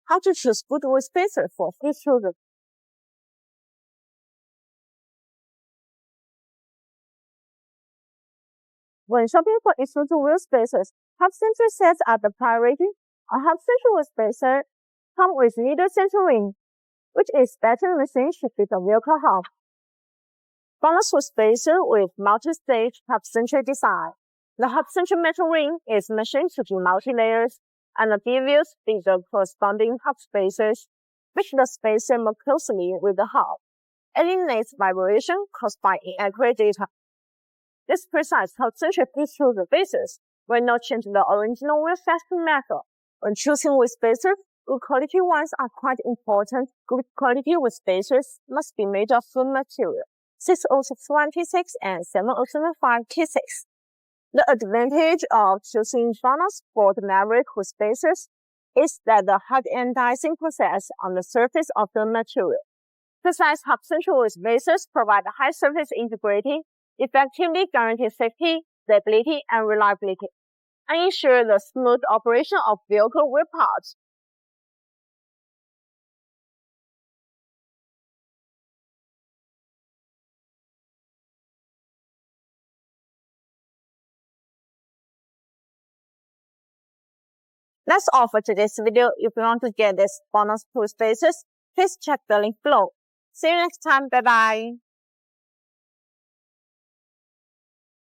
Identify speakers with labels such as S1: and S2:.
S1: How to choose good wheel spacer for ISUZU. When shopping for ISUZU wheel spacers, half-century sets are the priority. A half-century wheel spacer comes with neither center ring, which is better machine should fit the vehicle half. Bonus wheel spacer with multi-stage half-century design. The half-century metal ring is machined to be multi-layers and gives you the corresponding half spacers, which the spacer more closely with the half. Eliminates vibration caused by inaccurate data. This precise half-century ISUZU spacers will not change the original wheel fastening method. When choosing wheel spacers, good quality ones are quite important. Good quality wheel spacers must be made of firm material. 6061 T6 and 7075 T6. The advantage of choosing Bonus Sport Maverick wheel spacers is that the hot-anodizing process on the surface of the material. Precise half-century wheel spacers provide high surface integrity, effectively guarantee safety, stability, and reliability, and ensure the smooth operation of vehicle wheel parts. That's all for today's video. If you want to get this bonus wheel spacers, please check the link below. See you next time. Bye bye.